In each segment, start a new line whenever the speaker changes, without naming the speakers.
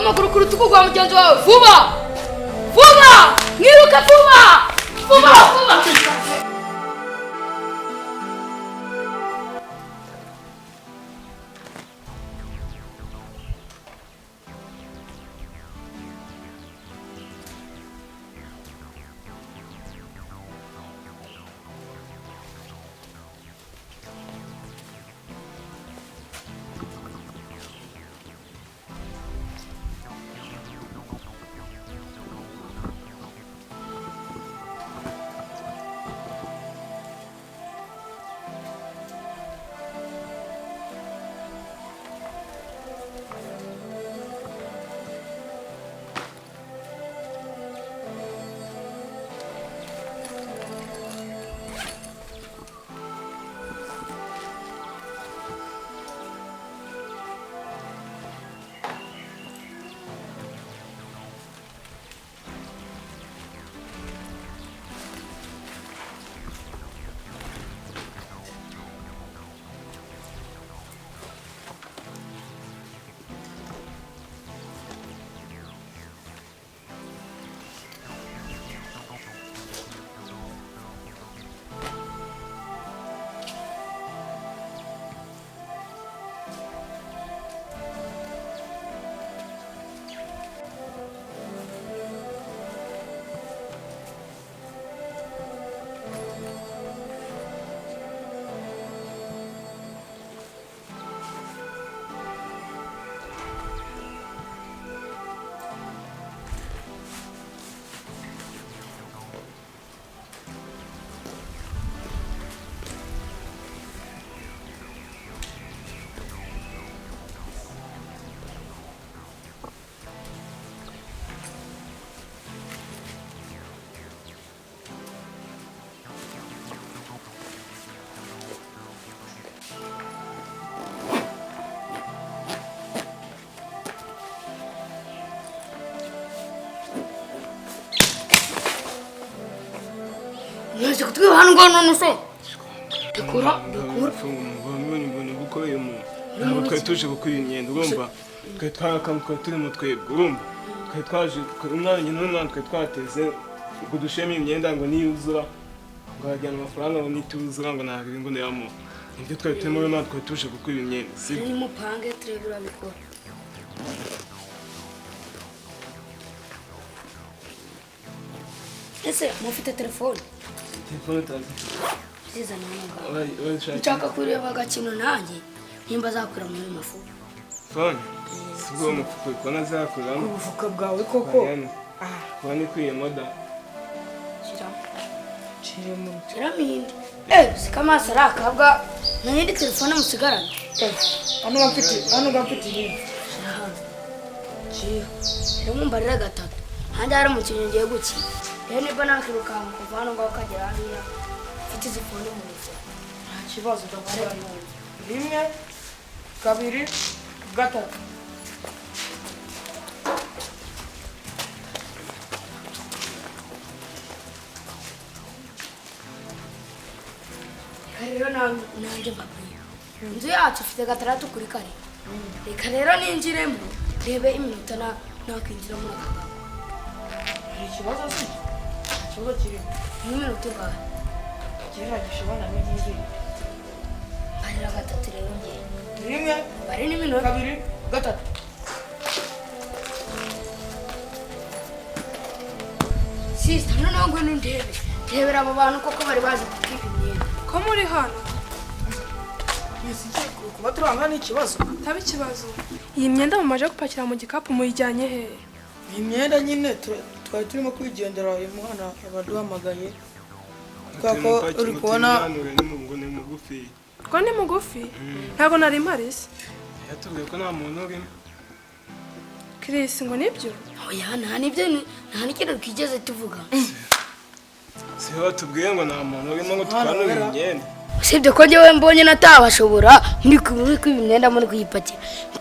amaguru ku rutugu rwa mugenzi wawe vuba vuba mwiruka vuba vuba vuba Nasi kutwiba hano ngo none se dekora
bukomeye mu ntabwo twari tuje gukora imyenda urumva twari twarakamutwa turi mu twebwe urumva twari twaje umwanya n'umwana twari twateze ngo dusheme imyenda ngo niyuzura ngo hajyana amafaranga ngo nituzura ngo ntabwo ngo ndayamo nibyo twari turimo rero natwe twari tuje gukora imyenda
ni mupange turebura bikora ese mufite telefone
tazi
ziza nanga nshaka kureba agakino nanjye nimba zakura muri mafu
fone sibwo mufuko ko nazakura
ubufuka bwawe koko
wani kwiye moda
kiramindi sikamasa arakabwa nanyindi telefone musigaranye
hano gafite ibintu
rero mumbarira gatatu hanjye hari umukinnyi ngiye gukina rero niba nakirukanka kuva hano ngaho ukagera hariya mfite izi fone mu ntoki
nta kibazo ndabona rimwe kabiri gatatu
rero nanjye mbabwira inzu yacu ifite gatandatu kuri kare reka rero ninjiremo rebe iminota nakwinjira muri aka gato
hari ikibazo se nta kibazo kirimo
n'iminota ingahe
gerageza ubona n'inkingi
mbarira gatatu rero ngiye
rimwe
bari n'iminota
kabiri gatatu
sisita noneho ngo nundebe rebera abo bantu koko bari baje kutwiba imyenda
ko muri hano
kuba turangana n'ikibazo
taba ikibazo iyi myenda mumaje gupakira mu gikapu muyijyanye he
iyi myenda nyine twari turimo kwigendera uyu mwana abaduhamagaye kuko uri kubona
ko ni mugufi ntabwo nari marisi
yatubwiye ko nta muntu urimo
Chris ngo nibyo
oya nta nibyo nta n'ikintu twigeze tuvuga
si batubwiye ngo nta muntu urimo ngo twanure imyenda
usibye ko njyewe mbonye natabashobora muri kwiba imyenda muri kuyipakira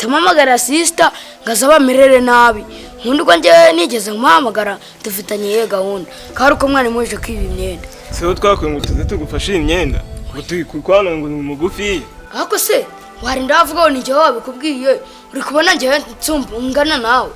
mpamagara sisita ngaza bamerere nabi nkundi ko njyewe nigeze nkuhamagara dufitanye iyo gahunda kandi uko mwana muje kwiba imyenda
si wo twakuye ngo tuze tugufashe iyi myenda ngo tuyikwanure ngo ni mugufiya
ariko se warinda wavuga ngo ni njyewe wabikubwiye uri kubona njyewe nsumba ungana nawe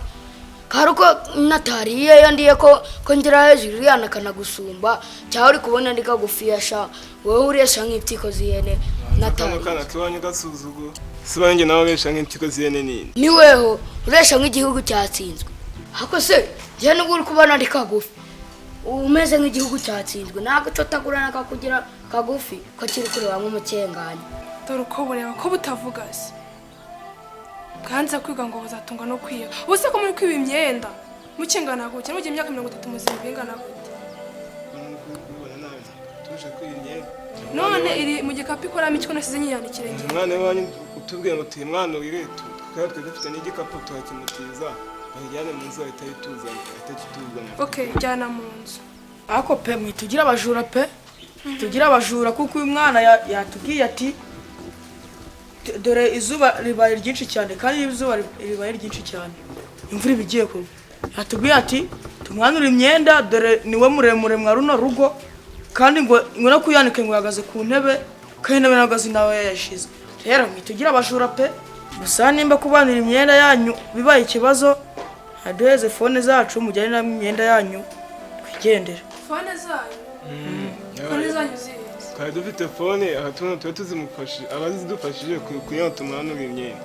karuko natariye yandiye ko ngira hejuru yana kanagusumba cyangwa uri kubona ndi kagufiya sha wowe uresha nk'iptiko zihene natariye
kana kiwanye gasuzugo sibange nawe uresha nk'iptiko zihene nini
ni weho uresha nk'igihugu cyatsinzwe hako se je n'ubwo uri kubona ndi kagufi umeze nk'igihugu cyatsinzwe nako totagurana kakugira kagufi ko kiri kureba nk'umukenganya
dore uko bureba ko butavuga se kanza kwiga ngo bazatunga no kwiga ubuse ko muri kwiba imyenda mukingana gute mu gihe imyaka 30 muzima bingana gute
tuje kwimyenda
none iri mu gikapu ikora mikiko nasize nyiyandikire ngi
umwana wanyu utubwiye ngo tuye mwana wiretu twari dufite n'igikapu twakimutiza bajyane mu nzu itayituzanye itakituzanye
okay jyana mu nzu
ako pe mwitugira abajura pe tugira abajura kuko uyu mwana yatubwiye ati dore izuba ribaye ryinshi cyane kandi izuba ribaye ryinshi cyane imvura ibigiye kugwa yatubwiye ati tumwanura imyenda dore niwe muremure mwa runo rugo kandi ngo no kuyanika ngo yagaze ku ntebe kandi nawe nagaze nawe yashize rero mwitugira abajura pe gusa nimba kubanira imyenda yanyu bibaye ikibazo haduheze fone zacu mujyane na imyenda yanyu twigendera
fone zanyu fone zanyu zihe
kandi dufite fone aha tuba tuzimufashe abazidufashije kugira tumwanura imyenda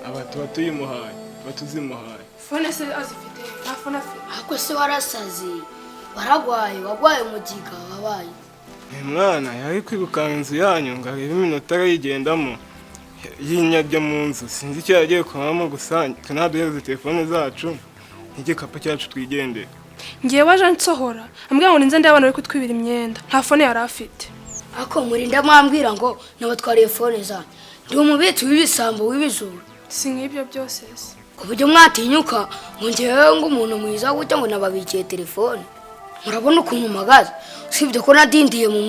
aba tuba tuyimuhaye batuzimuhaye
fone se azifite nta fone afite
hako se warasaze wagwaye mugiga wabaye
mwana yari kwirukanka inzu yanyu ngo arebe iminota arayigendamo yinyabya mu nzu sinzi icyo yagiye kubamo gusa tunaduhereze telefone zacu n'igikapu cyacu twigendere
ngiye waje nsohora ambwira ngo ninze ndabana ari kutwibira imyenda nta fone yari afite
ako murinda mwambwira ngo nabatwariye fone zanyu ndi umubitsi w'ibisambo w'ibijuru
si nk'ibyo byose se
ku buryo mwatinyuka ngo ngewe ngo umuntu mwiza gutya ngo nababikiye telefone murabona ukuntu mpagaze usibye ko nadindiye mu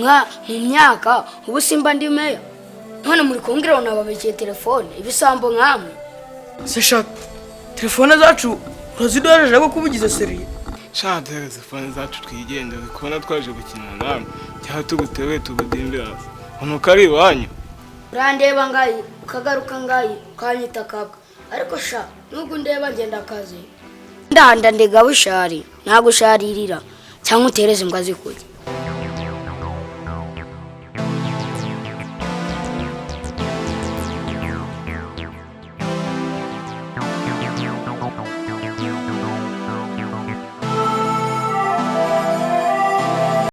myaka ubu simba ndi meya none muri kumbwira ngo nababikiye telefone ibisambo nkamwe
se shaka telefone zacu urazidoreje ko kubugize seriye
sha duhereze fone zacu twigendere kubona twaje gukina namwe cyangwa tugutewe tugudimbira unuka ari iwanyu
urandeba ngayi ukagaruka ngayi ukanyita kabwa ariko sha nubwo ndeba ngenda akazi ndanda ndega bushari nagusharirira cyangwa utereze imbwa zikuye